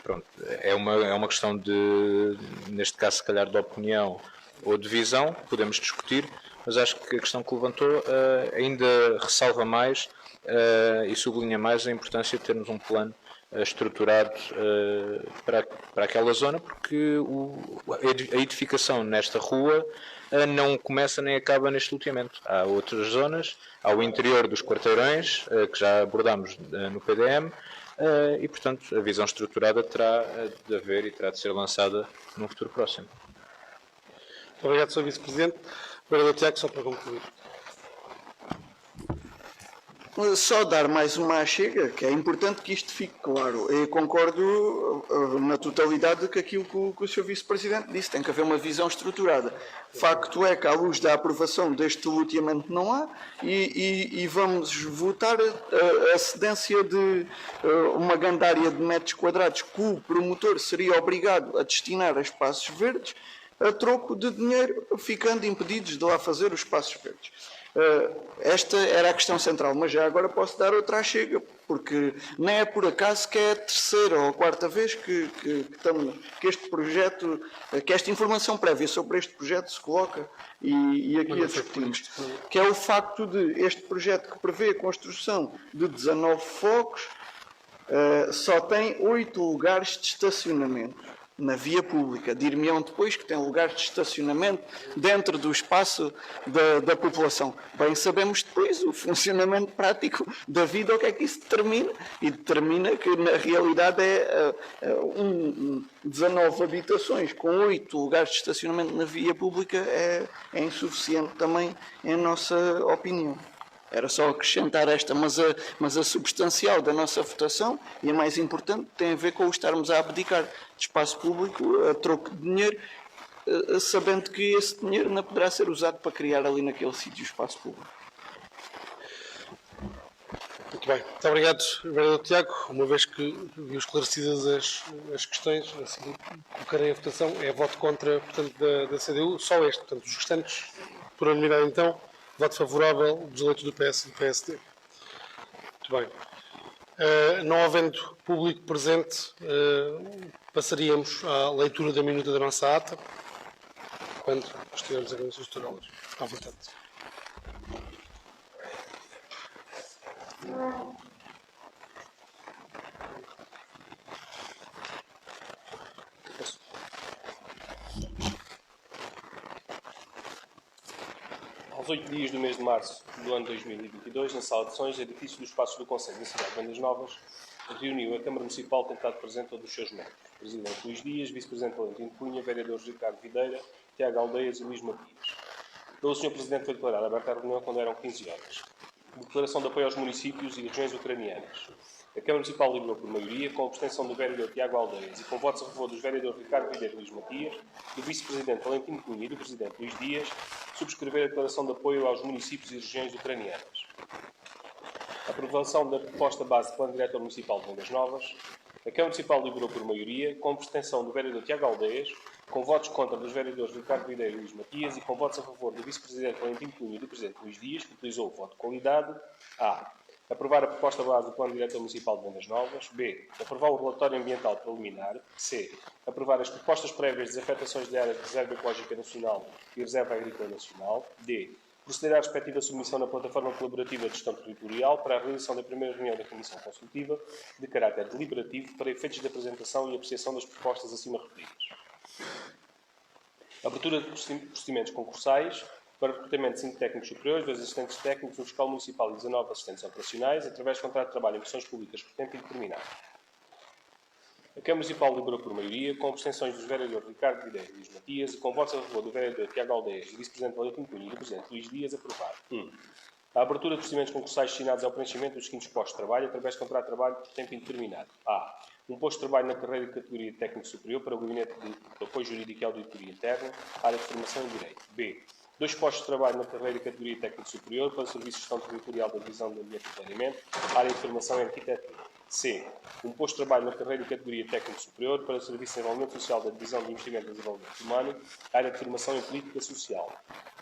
Pronto, é uma questão de, neste caso, se calhar, de opinião ou de visão, podemos discutir, mas acho que a questão que levantou ainda ressalva mais e sublinha mais a importância de termos um plano estruturado para aquela zona, porque a edificação nesta rua não começa nem acaba neste loteamento. Há outras zonas, ao interior dos quarteirões, que já abordámos no PDM, e, portanto, a visão estruturada terá de haver e terá de ser lançada num futuro próximo. Obrigado, Sr. Vice-Presidente. Vereador Tiago, só para concluir. Só dar mais uma achega, que é importante que isto fique claro. Eu concordo na totalidade com aquilo que o Sr. Vice-Presidente disse. Tem que haver uma visão estruturada. Facto é que, à luz da aprovação deste loteamento, não há, e vamos votar a cedência de uma grande área de metros quadrados que o promotor seria obrigado a destinar a espaços verdes, a troco de dinheiro, ficando impedidos de lá fazer os espaços verdes. Esta era a questão central, mas já agora posso dar outra achega, porque nem é por acaso que é a terceira ou a quarta vez que este projeto, que esta informação prévia sobre este projeto se coloca e aqui a discutimos, que é o facto de este projeto que prevê a construção de 19 focos só tem 8 lugares de estacionamento na via pública. Dir-me-ão depois que tem lugares de estacionamento dentro do espaço da população. Bem, sabemos depois o funcionamento prático da vida, o que é que isso determina, e determina que na realidade 19 habitações com 8 lugares de estacionamento na via pública é insuficiente também, em nossa opinião. Era só acrescentar esta, mas a substancial da nossa votação, e a mais importante, tem a ver com o estarmos a abdicar de espaço público a troco de dinheiro, sabendo que esse dinheiro não poderá ser usado para criar ali naquele sítio espaço público. Muito bem. Muito obrigado, vereador Tiago. Uma vez que viu esclarecidas as questões, assim, colocarei a votação. É voto contra, portanto, da CDU, só este. Portanto, os restantes, por unanimidade, então, voto favorável dos eleitos do PS e do PSD. Muito bem. Não havendo público presente, passaríamos à leitura da minuta da nossa ata, quando estivermos aqui nos estudantes. À vontade. Aos 8 dias do mês de março do ano 2022, na Sala de Sessões, edifício dos Passos do Conselho da Cidade de Vendas Novas, reuniu a Câmara Municipal tem estado presente todos os seus membros. Presidente Luís Dias, Vice-Presidente Valentino Cunha, Vereadores Ricardo Videira, Tiago Aldeias e Luís Matias. Pelo Sr. Presidente foi declarada aberta a reunião quando eram 15 horas. Declaração de apoio aos municípios e regiões ucranianas. A Câmara Municipal deliberou por maioria, com a abstenção do vereador Tiago Aldeias e com votos a favor dos vereadores Ricardo Videira e Luís Matias, do Vice-Presidente Valentino Cunha e do Presidente Luís Dias, subscrever a declaração de apoio aos municípios e regiões ucranianas. Aprovação da proposta base do Plano Diretor Municipal de Vendas Novas. A Câmara Municipal deliberou por maioria, com a abstenção do vereador Tiago Aldeias, com votos contra dos vereadores Ricardo Videira e Luís Matias e com votos a favor do Vice-Presidente Valentino Cunha e do Presidente Luís Dias, que utilizou o voto de qualidade. A. Aprovar a proposta base do Plano Diretor Municipal de Vendas Novas. B. Aprovar o relatório ambiental preliminar. C. Aprovar as propostas prévias de desafetações de áreas de reserva ecológica nacional e reserva agrícola nacional. D. Proceder à respectiva submissão na plataforma colaborativa de gestão territorial para a realização da primeira reunião da Comissão Consultiva de caráter deliberativo para efeitos de apresentação e apreciação das propostas acima referidas. Abertura de procedimentos concursais para recrutamento de 5 técnicos superiores, 2 assistentes técnicos, um fiscal municipal e 19 assistentes operacionais, através de contrato de trabalho em funções públicas por tempo indeterminado. A Câmara Municipal deliberou por maioria, com abstenções dos vereadores Ricardo Videira e Luís Matias e com votos a favor do vereador Tiago Aldeias e Vice-Presidente Valentino Cunha e do Presidente Luís Dias, aprovado. 1. A abertura de procedimentos concursais destinados ao preenchimento dos seguintes postos de trabalho, através de contrato de trabalho por tempo indeterminado. A. Um posto de trabalho na carreira de categoria de técnico superior para o Gabinete de Apoio Jurídico e Auditoria Interna, área de formação e direito. B. 2 postos de trabalho na carreira de categoria de técnico superior para o Serviço de Gestão Territorial da Divisão de Ambiente e Planeamento, área de formação e arquitetura. C. Um posto de trabalho na carreira de categoria de técnico superior para o Serviço de Desenvolvimento Social da Divisão de Investimento e Desenvolvimento Humano, área de formação e política social.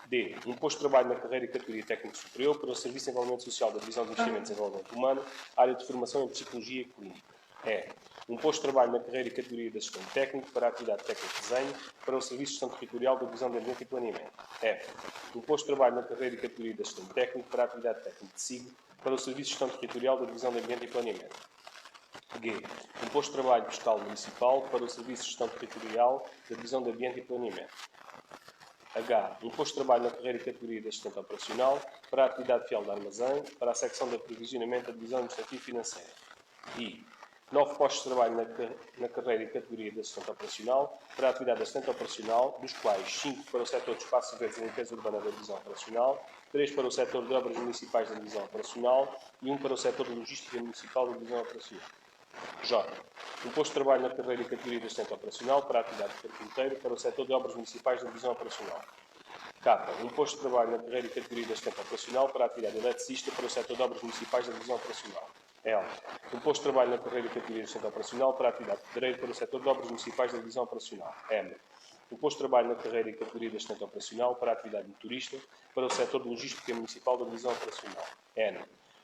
D. Um posto de trabalho na carreira de categoria de técnico superior para o Serviço de Desenvolvimento Social da Divisão de Investimento e Desenvolvimento Humano, área de formação em psicologia clínica. E. Um posto de trabalho na carreira e categoria de assistente técnico para a atividade técnica de desenho para o Serviço de Gestão Territorial da Divisão de Ambiente e Planeamento. F. Um posto de trabalho na carreira e categoria de assistente técnico para a atividade técnica de SIG para o Serviço de Gestão Territorial da Divisão de Ambiente e Planeamento. G. Um posto de trabalho fiscal municipal para o Serviço de Gestão Territorial da Divisão de Ambiente e Planeamento. H. Um posto de trabalho na carreira e categoria de assistente operacional para a atividade fiel de armazém para a secção de aprovisionamento da Divisão Administrativa e Financeira. I. 9 postos de trabalho na carreira e categoria de assistente operacional para a atividade de assistente operacional, dos quais 5 para o setor de espaços verdes e limpeza urbana da divisão operacional, 3 para o setor de obras municipais da divisão operacional e 1 para o setor de logística municipal da divisão operacional. J. Um posto de trabalho na carreira e categoria de assistente operacional para a atividade de carpinteiro para o setor de obras municipais da divisão operacional. K. Um posto de trabalho na carreira e categoria de assistente operacional para a atividade de eletricista para o setor de obras municipais da divisão operacional. L. Um posto de trabalho na carreira e categoria de assistente operacional para a atividade de pedreiro para o setor de obras municipais da divisão operacional. M. Um posto de trabalho na carreira e categoria de assistente operacional para a atividade de motorista para o setor de logística municipal da divisão operacional. N.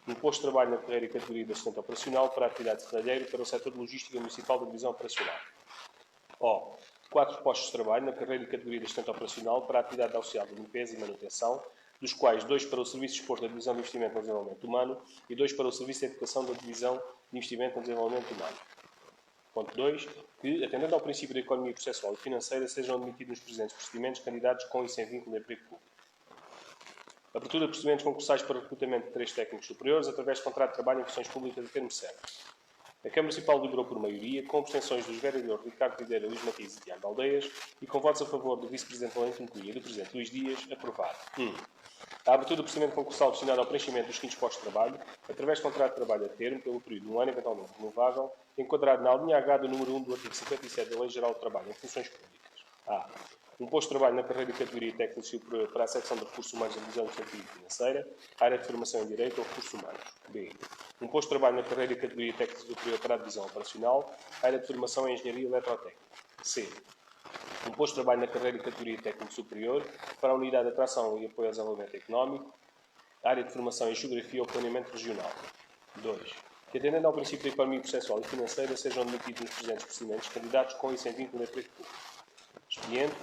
Um posto de trabalho na carreira e categoria de assistente operacional para a atividade de serralheiro para o setor de logística municipal da divisão operacional. O. 4 postos de trabalho na carreira e categoria de assistente operacional para a atividade de auxiliar de limpeza e manutenção, dos quais 2 para o Serviço de Desporto da Divisão de Investimento no Desenvolvimento Humano e 2 para o Serviço de Educação da Divisão de Investimento no Desenvolvimento Humano. Ponto 2. Que, atendendo ao princípio da economia processual e financeira, sejam admitidos nos presentes procedimentos candidatos com e sem vínculo de emprego público. Abertura de procedimentos concursais para recrutamento de 3 técnicos superiores através de contrato de trabalho em funções públicas a termo certo. A Câmara Municipal deliberou por maioria, com abstenções dos vereadores Ricardo Videira, Luís Matias e Tiago Aldeias e com votos a favor do Vice-Presidente Valentino Cunha e do Presidente Luís Dias, aprovado. 1. A abertura do procedimento concursal destinado ao preenchimento dos seguintes postos de trabalho, através de contrato de trabalho a termo, pelo período de 1 ano, eventualmente renovável, enquadrado na linha H do número 1 do artigo 57 da Lei Geral do Trabalho em funções públicas. A. Um posto de trabalho na carreira e categoria técnico superior para a secção de recursos humanos da divisão administrativa e financeira, área de formação em direito ou recursos humanos. B. Um posto de trabalho na carreira e categoria técnico superior para a divisão operacional, área de formação em engenharia eletrotécnica. C. Um posto de trabalho na carreira e categoria técnico superior para a unidade de atração e apoio ao desenvolvimento económico, área de formação em geografia ou planeamento regional. 2. Que, atendendo ao princípio da economia processual e financeira, sejam admitidos nos presentes procedimentos candidatos com e sem vínculo de emprego público. Expediente.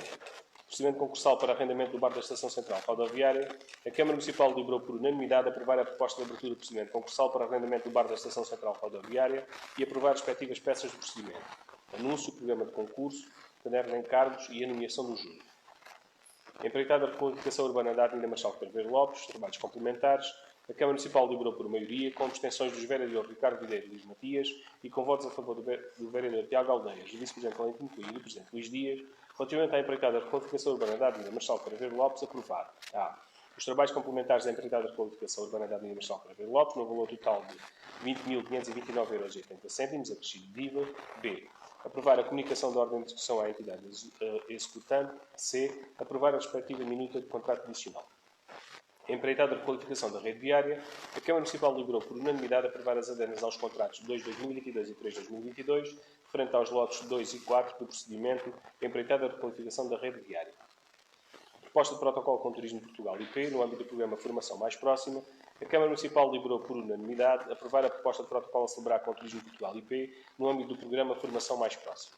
Procedimento concursal para arrendamento do bar da Estação Central Rodoviária. A Câmara Municipal deliberou por unanimidade aprovar a proposta de abertura de procedimento concursal para arrendamento do bar da Estação Central Rodoviária e aprovar as respectivas peças de procedimento. Anúncio, programa de concurso, caderno de encargos e a nomeação do júri. Empreitada de Requalificação Urbana da Avenida Marechal Carneiro Lopes, trabalhos complementares, A Câmara Municipal deliberou por maioria, com abstenções dos vereadores Ricardo Videira e Luís Matias e com votos a favor do vereador Tiago Aldeias, do vice-presidente Valentim Cunha e do presidente Luís Dias, relativamente à empreitada de requalificação urbana da Avenida Marçal Caraveiro Lopes, aprovado. A. Os trabalhos complementares da empreitada de requalificação urbana da Avenida Marçal Caraveiro Lopes, no valor total de 20.529,80 €, acrescido de IVA. B. Aprovar a comunicação de ordem de discussão à entidade executante. C. Aprovar a respectiva minuta de contrato adicional. Empreitada de requalificação da rede viária, a Câmara Municipal deliberou por unanimidade aprovar as adenas aos contratos 2/2022 e 3/2022, referente aos lotes 2 e 4 do procedimento Empreitada de requalificação da rede viária. Proposta de protocolo com o Turismo de Portugal IP, no âmbito do programa Formação Mais Próxima, a Câmara Municipal deliberou por unanimidade aprovar a proposta de protocolo a celebrar com o Turismo de Portugal IP, no âmbito do programa Formação Mais Próxima.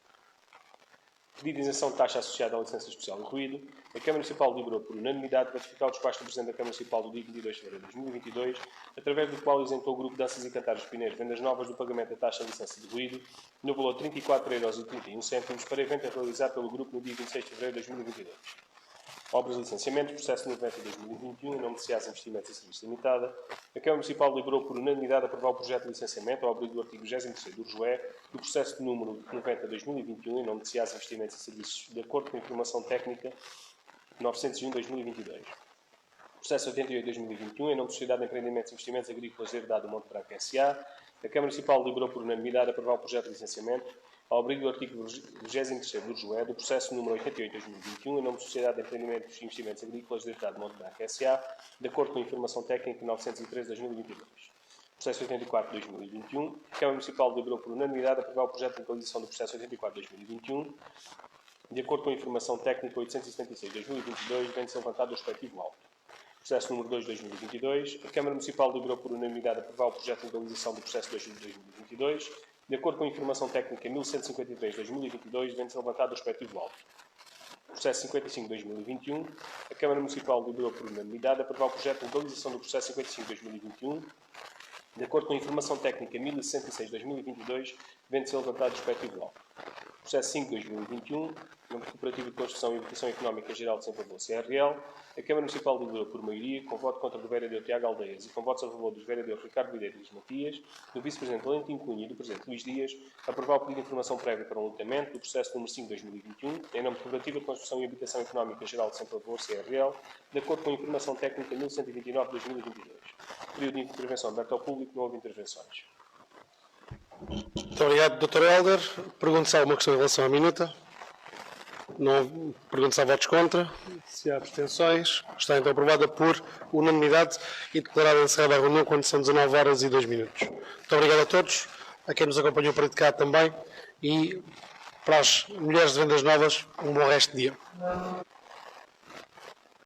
Pedido de isenção de taxa associada à licença especial de ruído, a Câmara Municipal deliberou por unanimidade ratificar o despacho do Presidente da Câmara Municipal do dia 22 de fevereiro de 2022, através do qual isentou o grupo de Danças e Cantares dos Pineiros Vendas Novas do pagamento da taxa de licença de ruído, no valor de 34,31 € para evento a realizar pelo grupo no dia 26 de fevereiro de 2022. Obras de licenciamento, processo 90/2021, em nome de SEAS Investimentos e Serviços Limitada, a Câmara Municipal deliberou por unanimidade aprovar o projeto de licenciamento, ao abrigo do artigo 23º do RJUE, do processo de número 90/2021, em nome de SEAS Investimentos e Serviços, de acordo com a informação técnica 901/2022. Processo 88/2021, em nome de Sociedade de Empreendimentos e Investimentos Agrícolas de Herdade do Monte Branco S.A., a Câmara Municipal deliberou por unanimidade aprovar o projeto de licenciamento, ao abrigo do artigo 23º do RJUE, do processo número 88/2021, em nome de Sociedade de Empreendimentos e Investimentos Agrícolas de Herdade do Monte Branco S.A., de acordo com a informação técnica 903/2022. Processo 84/2021, a Câmara Municipal deliberou por unanimidade aprovar o projeto de legalização do processo 84/2021, de acordo com a informação técnica 876/2022, vem-se levantado o respectivo auto. Processo número 2/2022, a Câmara Municipal deliberou por unanimidade aprovar o projeto de legalização do processo 2/2022, de acordo com a informação técnica 1153/2022, vem-se levantado o respectivo auto. Processo 55/2021, a Câmara Municipal deliberou por unanimidade aprovar o projeto de legalização do processo 55/2021, de acordo com a informação técnica 1066/2022, vem-se levantado o respectivo auto. Processo 5/2021, no Cooperativo de Construção e Habitação Económica Geral de Santa Boa, CRL, a Câmara Municipal deliberou por maioria, com voto contra do vereador Tiago Aldeias e com votos a favor dos vereadores Ricardo Videira e Luís Matias, do vice-presidente Valentim Cunha e do presidente Luís Dias, aprovar o pedido de informação prévia para um lutamento do processo número 5/2021, em nome de Cooperativa de Construção e Habitação Económica Geral de Santa Boa, CRL, de acordo com a informação técnica 1129/2022. Período de intervenção aberto ao público, não houve intervenções. Muito obrigado, Dr. Helder. Pergunto se há alguma questão em relação à minuta. Não pergunto se há votos contra. Se há abstenções. Está então aprovada por unanimidade e declarada encerrada a reunião quando são 19h02. Muito obrigado a todos, a quem nos acompanhou para de cá também, e para as mulheres de Vendas Novas, um bom resto de dia.